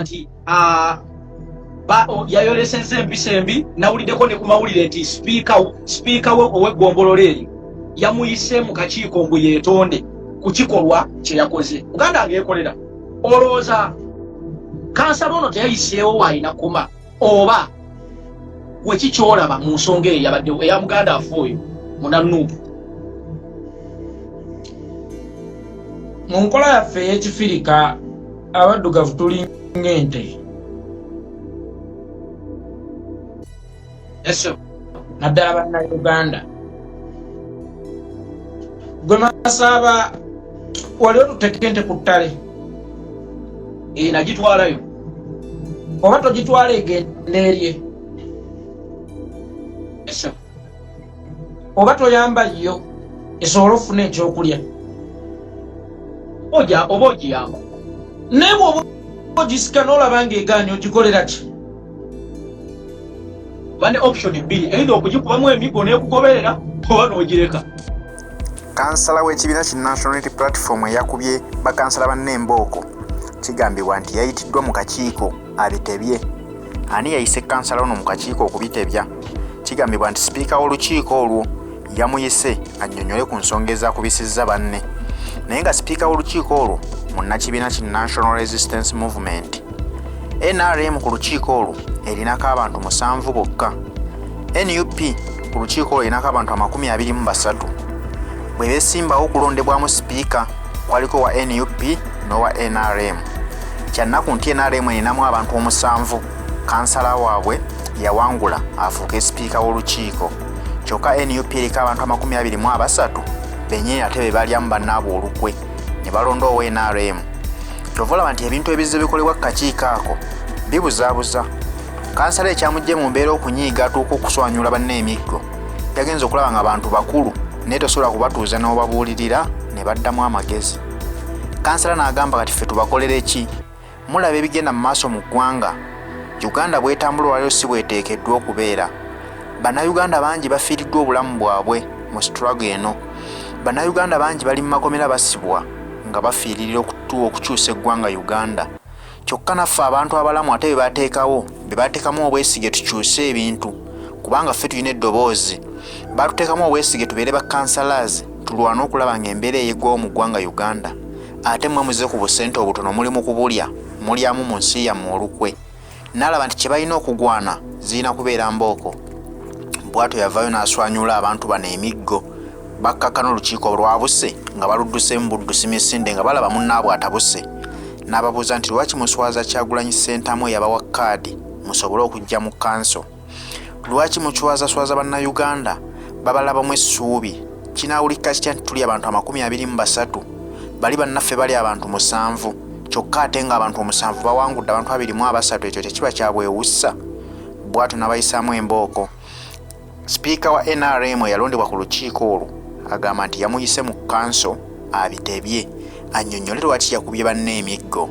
nti yayolesezza embisembi nawuliddeko ne ku mawulire nti sipiika we ow'eggombolola eyo yamuyise mu kakiiko mbu yeetonde ku kikolwa kye yakoze. Uganda ng'ekolera olowooza kansala ono teyayiseewo waalina kuma oba weki kyolaba mu nsonga eyo yabaddewo eya muganda afe oyo munanuupu mu nkola yaffe ey'ekifirika abaddugavu tuli ng'ente. Eso naddala bannayuganda gwe masaba wali otuteeka ente ku ttale nagitwalayo oba togitwala egenda erye eso oba toyamba yo esobole okufuna ekyokulya oba ogiyamba naye bw'oba ogisika n'olaba ng'egaanye ogikolera ki? Banne option bbiri eitha okugikubamu emiggo n'ekugoberera oba n'ogireka. Kansala w'ekibiina ki National Unity Platform eyakubye bakansala banne Embooko kigambibwa nti yayitiddwa mu kakiiko abitebye. Ani yayise kansala ono mu kakiiko okubitebya? Kigambibwa nti sipiika w'olukiiko olwo yamuyise annyonnyole ku nsonga ezaakubisizza banne. Naye nga sipiika w'olukiiko olwo munnakibiina ki National Resistance Movement NRM ku lukiiko olwo erinako abantu 7 bokka. NUP ku lukiiko olwo erinako abantu 23. Bwe beesimbawo okulondebwamu sipiika kwaliko wa NUP n'owa NRM. Kyannaku nti NRM erinamu abantu 7 kansala waabwe yawangula afuuke sipiika w'olukiiko. Kyokka NUP eriko abantu 23 bennyini ate be balyamu bannaabwe olukwe ne balonda owa NRM. Kyova olaba nti ebintu ebizze bikolebwa ku kakiiko ako bibuzaabuza. Kansala ekyamujje mu mbeera okunyiiga atuuka okuswanyula banne emiggo yagenza okulaba nga abantu bakulu naye tosobola kubatuuza n'obabuulirira ne baddamu amagezi. Kansala n'agamba kati ffe tubakolere ki? Mulaba ebigenda mu maaso mu ggwanga. Uganda bw'etambula olwaliro si bweteekeddwa okubeera. Bannayuganda bangi bafiiriddwa obulamu bwabwe mu struggle eno. Bannayuganda bangi bali mu makomera basibwa nga bafiiririra okukyusa eggwanga Uganda. Kyokka naffe abantu abalamu ate be bateekamu obwesige tukyuse ebintu kubanga ffe tulina eddoboozi. Batuteekamu obwesige tubeere bakansalazi tulwana okulaba ng'embeera eyeggwawo mu ggwanga Uganda. Ate mmwe muze ku busente obutono mulimu kubulya mulyamu mu nsi yammwe olukwe. N'alaba nti kye balina okugwana zirina kubeera Mbooko. Bw'atyo yavaayo n'aswanyula abantu bano emiggo bakkakkana olukiiko lwabuse nga baluddusemu buddusi misinde nga balaba munnaabwe atabuse. N'ababuuza nti lwaki muswaza Kyagulanyi Ssentamu yabawa kaadi musobole okujja mu kanso? Lwaki mucwazaswaza bannayuganda babalabamu essuubi? Kinaawulika kitya nti tuli abantu 23 bali bannaffe bali abantu 7 kyokka ate ng'abantu 7 bawangudde abantu 23? Ekyo tekiba kyabwewussa. Bw'atyo n'abayisaamu Embooko. Sipiika wa NRM yalondebwa ku lukiiko olwo agamba nti yamuyise mu kanso abitebye annyonnyole lwaki yakubye banne emiggo.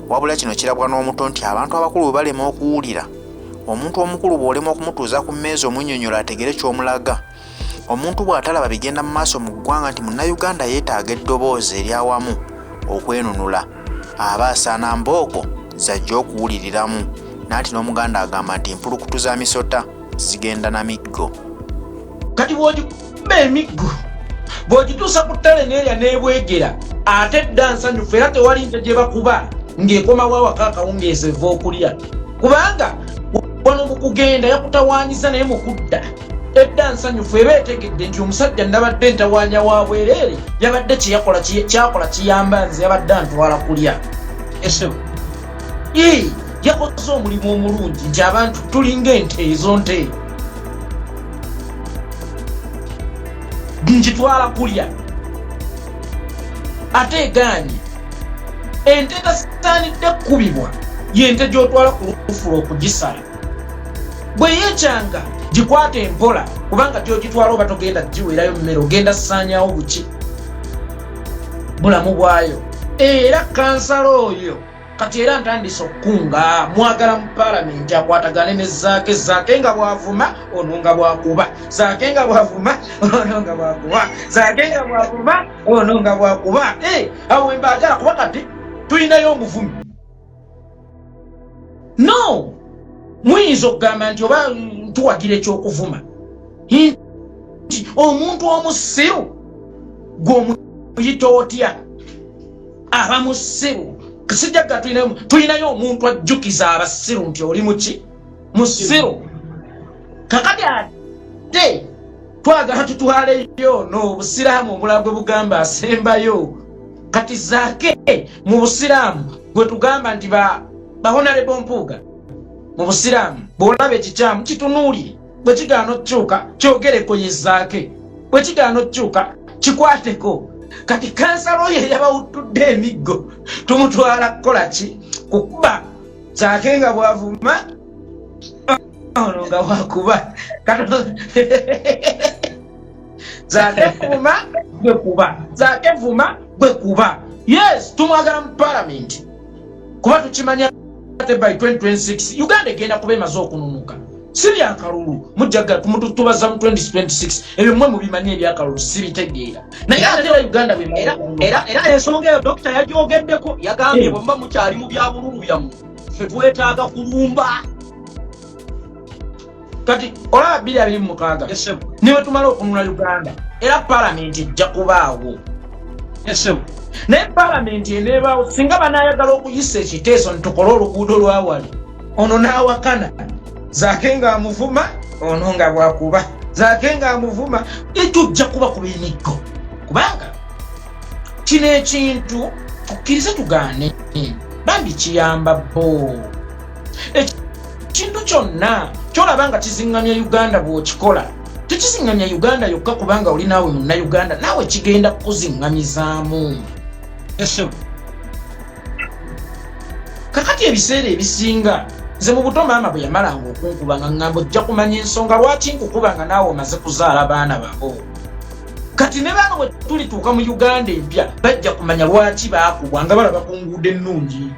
Wabula kino kirabwa n'omuto nti abantu abakulu bwe balema okuwulira. Omuntu omukulu bw'olema okumutuuza ku mmeeza omunnyonnyola ategere ky'omulaga. Omuntu bw'atalaba bigenda mu maaso mu ggwanga nti munnayuganda yeetaaga eddoboozi eryawamu okwenunula aba asaana Mbooko zajja okuwuliriramu. Naati n'Omuganda agamba nti empulukutu za misota zigenda na miggo. Kati bw'ogikuba emiggo bw'ogituusa ku ttale n'erya n'ebwegera ate dda nsanyufu era tewali nte gye bakuba ng'ekomawo awaka akawungeezi eva okulya kubanga wano mu kugenda yakutawaanyiza naye mu kudda edda nsanyufu eba etegedde nti omusajja nabadde ntawaanya wa bwereere yabadde kyakola kiyamba nze yabadde antwala kulya. Eso yakoze omulimu omulungi nti abantu tulinga ente ezo nte ngitwala kulya ate egaanye. Ente tasaanidde kkubibwa yente gy'otwala ku lufulo okugisala. Bwe yeekyanga gikwata empola kubanga gy'ogitwala oba togenda giweerayo mmere ogenda ssaanyaawo buki bulamu bwayo. Era kansala oyo kati era ntandise okukunga mwagala mu Palamenti akwatagane ne zaake nga bwavuma ono nga bwakuba, zaake nga bwavuma ono nga bwakuba, zaake nga bwavuma ono nga bwakuba. Awo mbaagala kuba kati tulinayo omuvumi No, muyinza okugamba nti oba tuwagira ekyokuvuma nti omuntu omusiru gw'omuyita otya aba musiru. Kisijjaga tulinayo omuntu ajjukiza abasiru nti oli muki musiru. Kakati ate twagala tutwaleyo n'obusiraamu omulala gwe bugamba asembayo. Kati zaake mu busiraamu gwe tugamba nti Honorable Mpuuga mu busiraamu bw'olaba ekikyamu kitunuulire, bwe kigaana okukyuka kyogereko ye zaake, bwe kigaana okukyuka kikwateko. Kati kansala oyo yabawuttudde emiggo tumutwala kukola ki? Kukuba. Zaake nga bwavuma ono nga bwakuba. Zaake vuma gwe kuba, zaake vuma gwe kuba. Yes, tumwagala mu Palamenti kuba tukimanya ate by 2026 Uganda egenda kuba emaze okununuka. Si byakalulu mujjaga tumutubaza mu 2026 ebyo mmwe mubimanyi ebyakalulu si bitegeera. Naye ate Uganda era ensonga eyo Dr. yagyogeddeko yagambye bwemba mukyali mu byabululu byammwe ffe twetaaga kulumba. Kati olaba 2026 niwe tumala okununula Uganda era Palamenti ejja kubaawo. Naye Palamenti eneebaawo singa banaayagala okuyisa ekiteeso ntukole oluguudo lwawali ono n'awakana. Zaake nga amuvuma ono nga bwakuba, zaake nga amuvuma etujja kuba kuba emiggo. Kubanga kino ekintu tukkirize tugaane bambi kiyamba bo. Ekintu kyonna kyolaba nga kiziŋŋamya Uganda bw'okikola tekiziŋŋamya Uganda yokka kubanga oli naawe munnauganda naawe kigenda kukuziŋŋamizaamu. Kakati ebiseera ebisinga nze mu buto maama bwe yamalanga okunkuba nga ŋŋamba ojja kumanya ensonga lwaki nkukuba nga naawe omaze kuzaala baana babo. Kati ne baana bwe tulituuka mu Uganda empya bajja kumanya lwaki baakubwa nga balaba ku nguudo ennungi,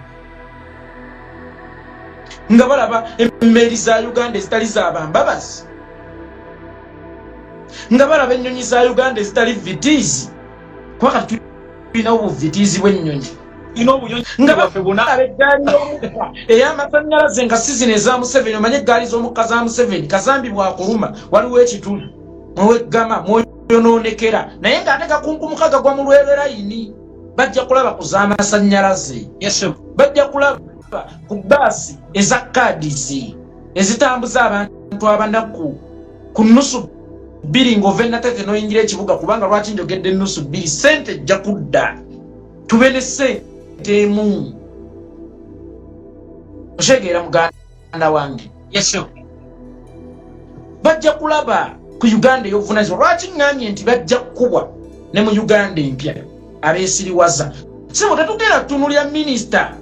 nga balaba emmeeri za Uganda ezitali z'abambabazi, nga balaba ennyonyi za Uganda ezitali vitiizi. Kuba kati tulinawo obuvitiizi bw'ennyonyi nga balaba eggaali y'omukka ey'amasannyalaze nga si zino eza Museveni. Omanye eggaali z'omukka za Museveni kazambi bwakuluma waliwo ekituli mweweggama mwoyonoonekera naye ng'ate gakunkumuka gagwa mu lwelerayini. Bajja kulaba ku z'amasannyalaze, bajja kulaba ku baasi eza kaadizi ezitambuza abantu abanaku ku nnusu 2 ng'ova ennatete n'oyingira ekibuga. Kubanga lwaki njogedde ennusu 2 sente ejja kudda tube ne sente emu. Oshegeera muganda wange. Bajja kulaba ku Uganda ey'obuvunaanyizibwa. Lwaki ŋŋambye nti bajja kukubwa ne mu Uganda empya abeesiriwaza? Sebo tetugenda tutunulira minisita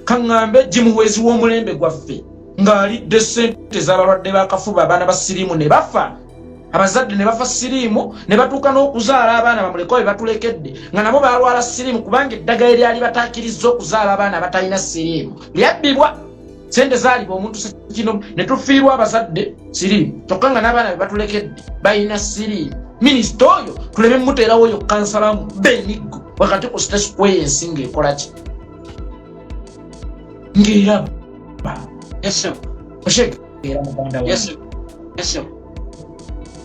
kaŋŋambe gimuweezi w'omulembe gwaffe ng'alidde ssente z'abalwadde b'akafuba abaana ba siriimu ne bafa, abazadde ne bafa siriimu ne batuuka n'okuzaala abaana bamulekwa be batulekedde nga nabo balwala siriimu kubanga eddagala eryali bataakiriza okuzaala abaana abatalina siriimu lyabbibwa. Sente zaaliba omuntu sekino ne tufiirwa abazadde siriimu kyokka nga n'abaana be batulekedde balina siriimu. Minisita oyo tuleme muteerawo oyo kansalamu beniggo wakati ku state square ensinga ekola ki ng'eraba. Oshegeera muganda wange.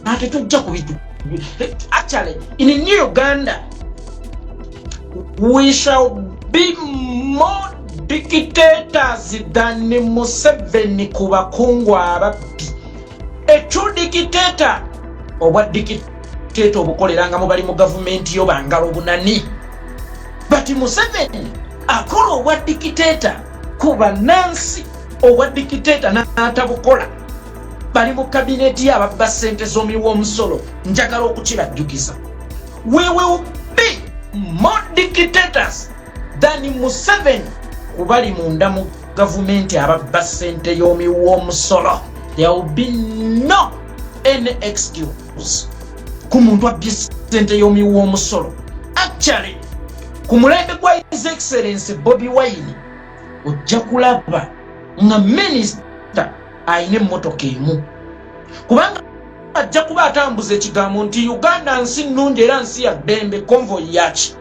Ate tujja kubitu. Actually, in New Uganda, we shall be more dictators than Museveni ku bakungu ababbi. A true dictator oba dictator obukoleranga mu bali mu gavumenti yo bangalo bunani. But Museveni akola obwa dictator kuba Nancy obwa dictator n'atabukola. Bali mu kabineti ababba ssente z'omulimu w'omusolo njagala okukibajjukiza. We will be more dictators than Museveni kubali munda mu gavumenti ababba ssente y'omulimu w'omusolo. There will be no any excuse ku muntu abbye ssente y'omulimu w'omusolo. Actually ku mulembe gwa His Excellency Bobi Wine ojja kulaba nga minisita ayina emmotoka emu kubanga ajja kuba atambuza ekigambo nti Uganda nsi nnungi era nsi ya ddembe. Convoy yaki?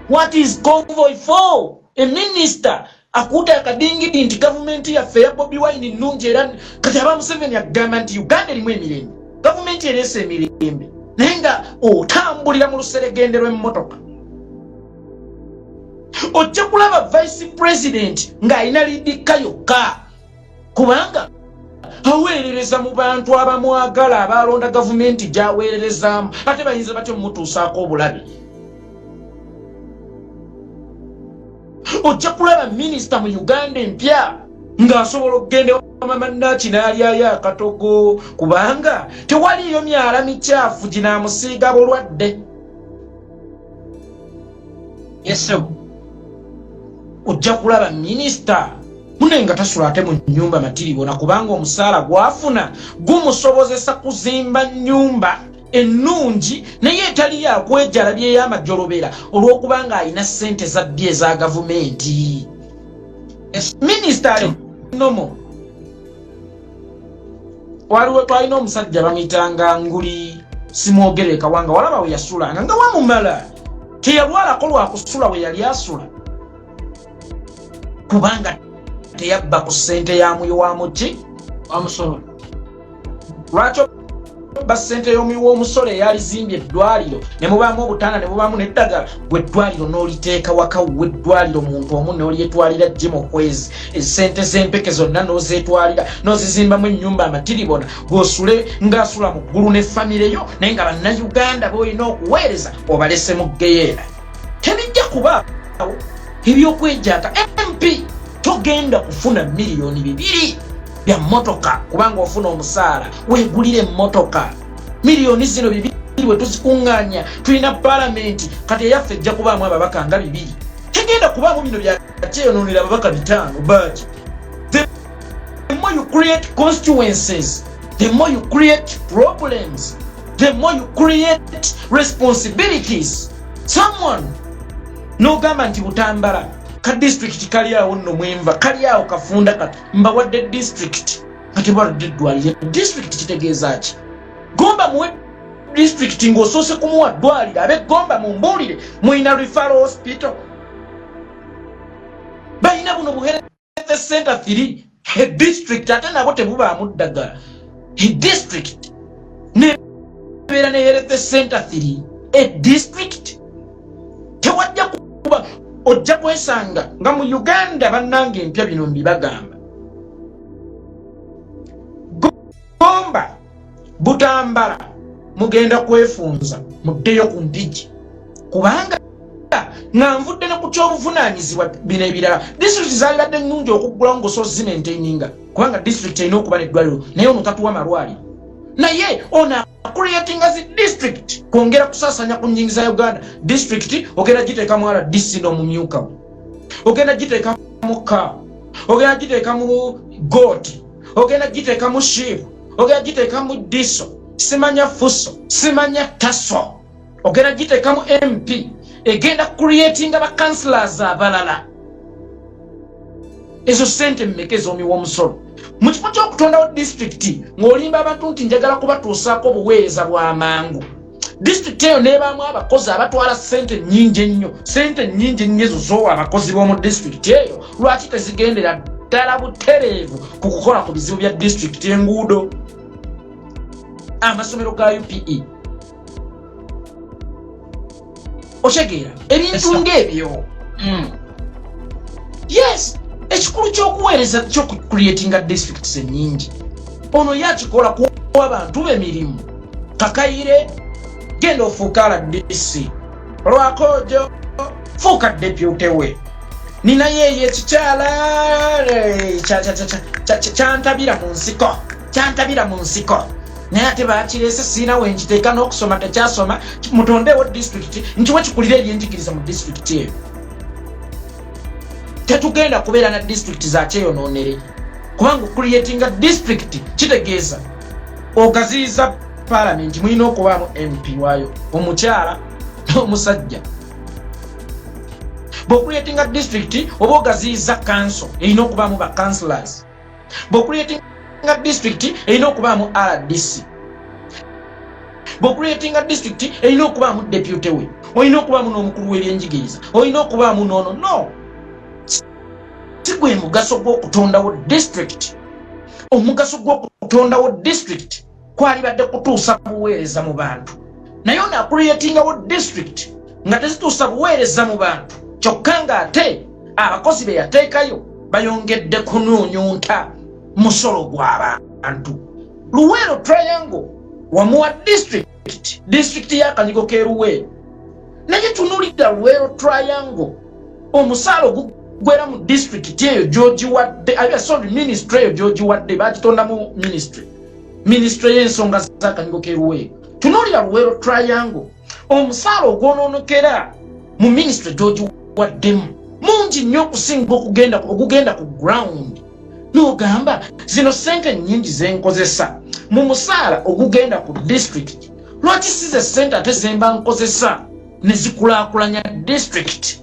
What is convoy for? A minister akuta akadingidi nti gavumenti yaffe ya Bobi Wine nnungi era kati aba Museveni agamba nti Uganda erimu emirembe gavumenti ereese emirembe naye nga otambulira mu luseregende lw'emmotoka ojja kulaba vice president ng'alina liidikka yokka kubanga aweerereza mu bantu abamwagala abalonda gavumenti gy'aweererezaamu ate bayinza batyo mumutuusaako obulabe ojja kulaba minisita mu Uganda empya ng'asobola okugenda mama Naaki n'alyayo akatogo kubanga tewaliyo myala mikyafu ginaamusiiga bulwadde. Yesu ojja kulaba minisita munenga tasula ate mu nnyumba matiribona kubanga omusaala gwafuna gumusobozesa kuzimba nnyumba ennungi naye etali yakwejala y'amajjolobera olw'okubanga alina ssente zabbye eza gavumenti. Minisita ali nomo waliwo twalina omusajja bamuyitanga Nguli simwogere Kawanga walaba we yasulanga nga wamumala teyalwalako lwakusula we yali asula kubanga teyabba ku ssente ya muyo wa muki wamusolo lwaki ba ssente y'omuyo w'omusolo eyalizimbye eddwaliro ne mubaamu obutanda ne mubaamu n'eddagala gwe eddwaliro n'oliteeka waka we eddwaliro muntu omu n'olyetwalira gye mu kwezi essente z'empeke zonna n'ozeetwalira n'ozizimbamu ennyumba amatiribona gw'osule ng'asula mu ggulu ne famire yo naye nga bannayuganda b'olina okuweereza obalese mu geyeera tebijja kubaawo eby'okwejjata MP togenda kufuna miliyoni 2 bya motoka kubanga ofuna omusaala weegulire emmotoka miliyoni zino 2 we tuzikunganya tulina Palamenti kati eyaffe ejja kubaamu ababaka nga 2 tegenda kubaamu bino byakyeyononera ababaka 5 baji. The more you create constituencies, the more you create problems, the more you create responsibilities. Someone n'ogamba nti Butambala ka district kali awo nno Mwenva kali awo Kafunda kati mbawadde district kati bawadde eddwaliro district kitegeeza ki Gomba muwe district ng'osoose kumuwa ddwaliro abe Gomba mumbuulire muyina referral hospital bayina buno bu health center 3 a district ate nabo tebubaamu ddagala a district nebeera ne health center 3 a district tewajja kuba ojja kwesanga nga mu Uganda bannange empya bino mbibagamba Gomba Butambala mugenda kwefunza muddeyo ku mpigi kubanga nga nvudde ne ku ky'obuvunaanyizibwa bino ebirala district zaliradde nnungi okuggulawo ng'osozi maintaininga kubanga district erina okuba n'eddwaliro naye ono tatuwa malwaliro naye ono creating as district kwongera kusaasanya ku nnyingiza Uganda district ogenda giteekamu RDC n'omumyuka ogenda giteekamu ka ogenda giteekamu goat ogenda giteekamu sheep ogenda giteekamu diso simanya fuso simanya taso ogenda giteekamu MP egenda creating aba councillors abalala ezo sente mmeka ez'omuyo w'omusolo mu kifo ky'okutondawo district ng'olimba abantu nti njagala kubatuusaako obuweereza bw'amangu district eyo n'ebaamu abakozi abatwala sente nnyingi ennyo ezo z'owa abakozi b'omu district eyo lwaki tezigendera ddala butereevu ku kukola ku bizibu bya district enguudo amasomero ga UPE otegeera ebintu ng'ebyo yes ekikulu ky'okuweereza ky'okucreatinga districts ennyingi ono yakikola kuwa abantu b'emirimu kakayire genda ofuuka RDC lwakojo fuuka deputy we ninayo eyo ekikyala kyantabira mu nsiko naye ate bakireese siina wenkiteeka n'okusoma tekyasoma mutondeewo district nkiwe kikulira ebyenjigiriza mu district eyo tetugenda kubeera na district za kyeyononere kubanga creating a district kitegeeza ogaziyiza Palamenti mulina okubaamu MP waayo omukyala n'omusajja bw'ocreating a district oba ogaziyiza council erina okubaamu ba councillors bw'ocreating a district erina okubaamu RDC bw'ocreating a district erina okubaamu deputy we olina okubaamu n'omukulu w'ebyenjigiriza olina okubaamu no sigwe mugaso gw'okutondawo district. Omugaso gw'okutondawo district kwali badde kutuusa buweereza mu bantu. Naye ono akuleetingawo district nga tezituusa buweereza mu bantu. Kyokka ng'ate abakozi be yateekayo bayongedde kunyuunyunta musolo gw'abantu. Luweero Triangle wamuwa district ya Kanyigo k'Eruweero. Naye tunuulira Luweero Triangle omusaala ogugwera mu district eyo gy'ogiwadde, ministry eyo gy'ogiwadde bagitonda mu ministry y'ensonga za Kanyigo k'Eruweero. Tunuulira Luweero Triangle omusaala ogwonoonekera mu ministry gy'ogiwaddemu mungi nnyo okusinga ogugenda ku ground. N'ogamba zino ssente nnyingi zenkozesa mu musaala ogugenda ku district. Lwaki si ze ssente ate zemba nkozesa ne zikulaakulanya district?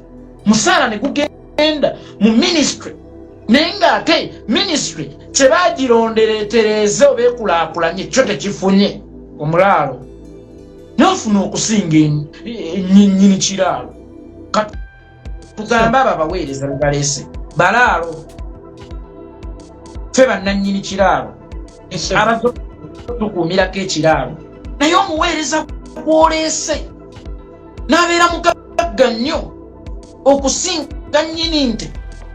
Musaala ne gugenda mu ministry naye ng'ate ministry kye baagirondereetereze oba ekulaakulanye kyo tekifunye. Omulaalo n'ofuna okusinga ennyinnyini kiraalo. Tugambe abo abaweereza be baleese balaalo ffe bannannyini kiraalo abazo tukuumirako ekiraalo. Naye omuweereza gwoleese n'abeera mugagga nnyo okusinga nnyini nte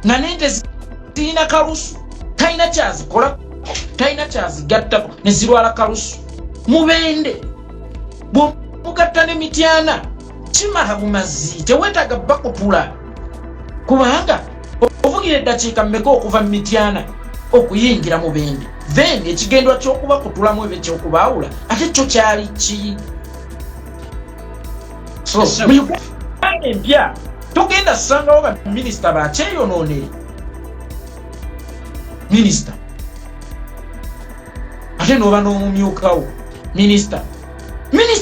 nga n'ente zirina kalusu talina kyazikola talina kyazigattako ne zirwala kalusu. Mubende bw'omugatta ne mityana kimala bumazi teweetaaga bakutula kubanga ovugira eddakiika mmeka okuva mu mityana okuyingira mu bende then ekigendwa ky'okubakutulamu ebe ky'okubaawula ate kyo kyali ki? So mu Uganda empya togenda sangawo baminisita bakyeyonoonere. Minisita ate n'oba n'omumyukawo minisita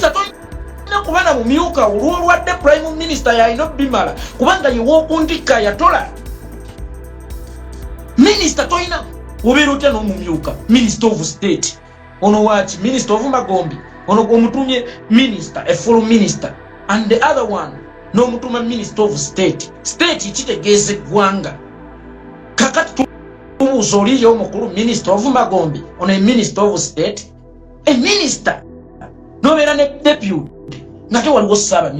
tolina kuba na mumyukawo olwolwadde prime minister yalina bimala kubanga yewookundika yatola. Minisita tolina obeera otya n'omumyuka minister of state ono waaki minister of magombi ono omutumye minister a full minister and the other one n'omutuma minister of state kitegeeza eggwanga. Kakati tubuuza oliyo omukulu minister of magombi ono minister of state a minister n'obeera ne deputy nga tewaliwo ssaaba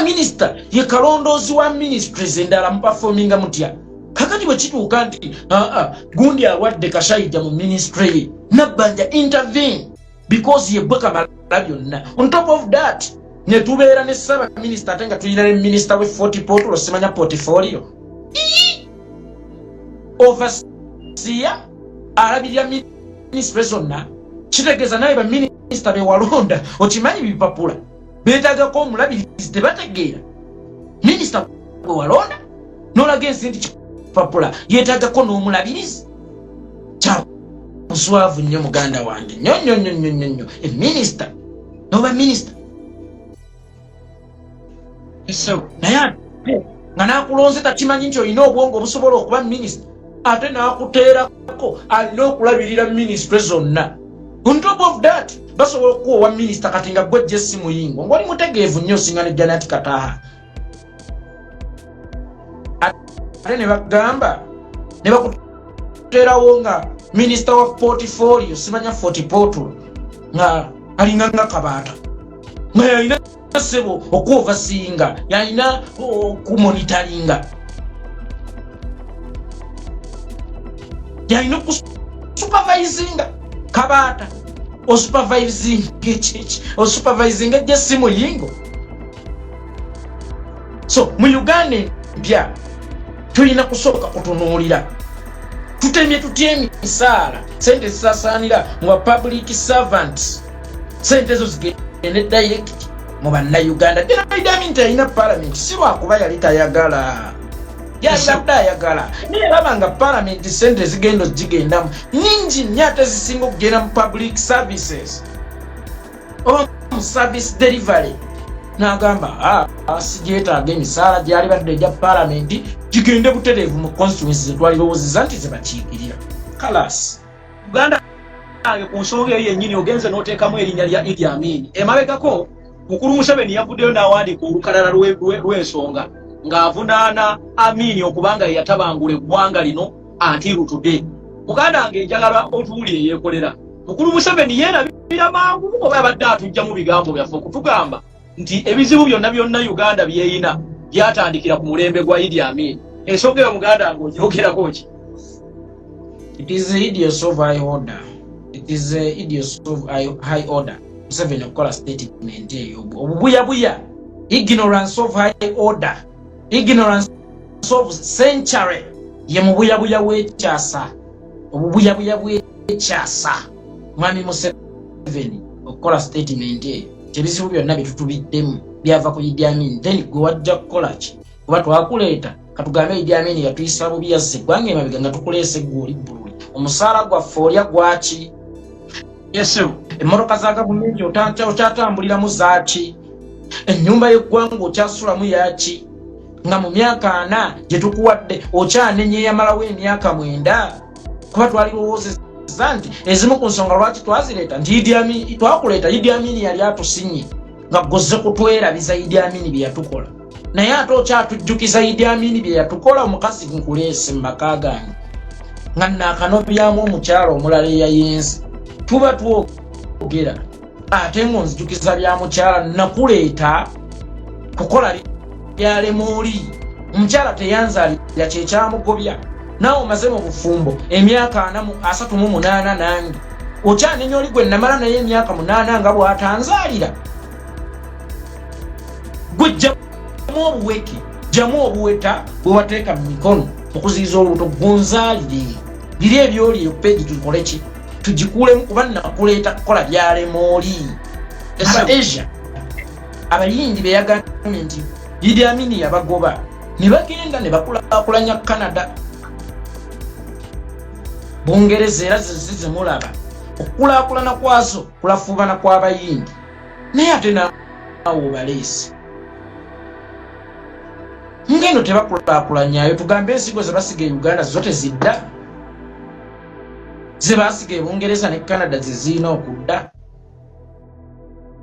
minisita ye kalondoozi wa ministries endala muperforminga mutya. Kakati bwe kituuka nti gundi alwadde Kashayija mu ministry Nabbanja intervene because ye bweka mala byonna. On top of that ne tubeera ne ssaaba minisita ate nga tulina ne minister we 40 portfolio simanya portfolio overseer alabirira ministry zonna. Kitegeeza naye ba minisita be walonda okimanyi bipapula beetagako omulabirizi tebategeera. Minisita bwe walonda n'olaga ensi nti kipapula yeetagako n'omulabirizi. Kya muswavu nnyo muganda wange nnyo eminisita n'oba minisita naye ate nga n'akulonze takimanyi nti olina obwongo obusobola okuba minisita ate n'akuteerako alina okulabirira ministry zonna. On top of that basobola okuwa minisita kati nga gwe Jesse Muyingo ng'oli mutegeevu nnyo osinga ne Janet Kataha. Ate ne bagamba ne bakuteerawo nga minisita wa portfolio simanya 40 portal nga alinga nga Kabaata nga yalina ssebo okuovasinga yalina okumonitaringa yalina okusupervisinga Kabaata osupervising ekiki osupervising Jesse Muyingo. So mu Uganda empya tulina kusooka kutunuulira tutemye tutya emisaala sente zisaasaanira mu public servants sente ezo zigende direct mu bannayuganda. Nti alina Palamenti si lwakuba yali tayagala yalibadde ayagala naye laba nga Palamenti sente zigenda zigendamu nnyingi nnyo ate zisinga okugenda mu public services oba mu service delivery. N'agamba sigyetaaga emisaala gyali badde egya Palamenti gigende butereevu mu constituency zetwalirowoozeza nti zebakiikirira. Kalas Uganda ange ku nsonga eyo yennyini ogenze n'oteekamu erinnya lya Idi Amin. Emabegako mukulu Museveni yavuddeyo n'awandiika olukalala lw'ensonga ng'avunaana Amini okubanga yatabangula eggwanga lino until today. Muganda ng'enjagala otuwulire yeekolera. Mukulu Museveni yeerabira mangu oba abadde atujja mu bigambo byaffe okutugamba nti ebizibu byonna Uganda byeyina byatandikira ku mulembe gwa Idi Amin. Ensonga eyo Muganda ng'ogyogerako ki? It is the idiots of high order. It is the idiots of high order. Museveni okukola statement eyo obubuyabuya. Ignorance of high order. Ignorance of century. Ye mubuyabuya w'ekyasa. Obubuyabuya bw'ekyasa. Mwami Museveni okukola statement eyo. Ebizibu byonna bitutubiddemu byava ku Idi Amin. Then gwe wajja kukola ki? Kuba twakuleeta katugambe Idi Amin yatuyisa bubi yazze gwange emabega nga tukuleese gw'oli bululi. Omusaala gwaffe olya gwaki? Yesu. Emmotoka za gavumenti okyatambuliramu zaaki? Ennyumba y'eggwanga okyasulamu yaaki? Nga mu myaka 4 gye tukuwadde okyanenya eyamalawo emyaka 9. Kuba twalirowoozezza nti ezimu ku nsonga lwaki twazireeta nti Idi Amin twakuleeta Idi Amin yali atusinye nga gozze kutwerabiza Idi Amin bye yatukola. Naye ate okyatujjukiza Idi Amin bye yatukola omukazi nkuleese mu maka gange nga naakanobyamu omukyalo omulala eyayenze. Tuba twogera ate ng'onzijukiza bya mukyala nakuleeta kukola byalemooli. Omukyala teyanzaalira kyekyamugobya. Naawe omaze mu bufumbo emyaka 38 nange. Okyanenya oli gwe namala naye emyaka 8 nga bw'atanzaalira. Gwe jjamu obuweke, jjamu obuweta bwe wateeka mu mikono okuziyiza olubuto gonzaalire. Biri ebyoli epeegi tukole ki? Tugikuulemu kuba nakuleeta kukola byalemooli. Asia abayindi be yagambye nti Idi Amin yabagoba ne bagenda ne bakulaakulanya Canada. Bungereza era zize mulaba okulaakulana kwazo kulafuubana kw'abayindi naye ate naawo baleesi. Ngeno tebakulaakulanyayo tugambe ensigo ze basiga e Uganda zo tezidda. Ze basiga e Bungereza ne Canada ze zirina okudda.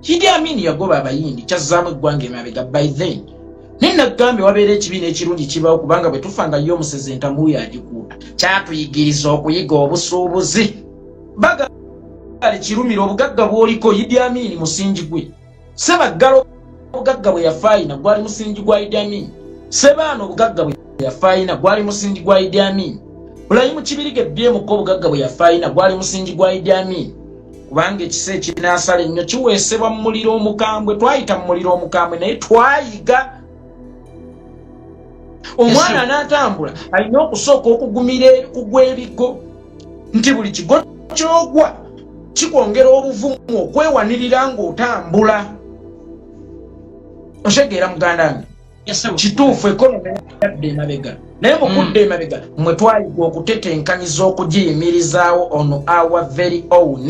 Idi Amin yagoba abayindi kyazzaamu eggwanga emabega by then. Naye nagambye wabeera ekibiina ekirungi kibawo kubanga bwe tufa nga y'omuseze entamuyo agikuuta. Kyatuyigiriza okuyiga obusuubuzi. Bagale kirumira obugagga bw'oliko Idi Amin musingi gwe. Sebaggala obugagga bwe yafaayina gwali musingi gwa Idi Amin. Sebaana obugagga bwe yafaayina gwali musingi gwa Idi Amin. Bulayimu Kibirige BMK obugagga bwe yafaayina gwali musingi gwa Idi Amin. Kubanga ekisa ekinaasala ennyo kiweesebwa mu muliro omukambwe. Twayita mu muliro omukambwe naye twayiga. Omwana n'atambula alina okusooka okugumira kugwa ebigo nti buli kigo kyogwa kikwongera obuvumu okwewanirira ng'otambula. Otegeera muganda wange kituufu ekonomi yadde emabega naye mukudde emabega mmwe twayiga okutetenkanyiza okugiyimirizaawo on our very own.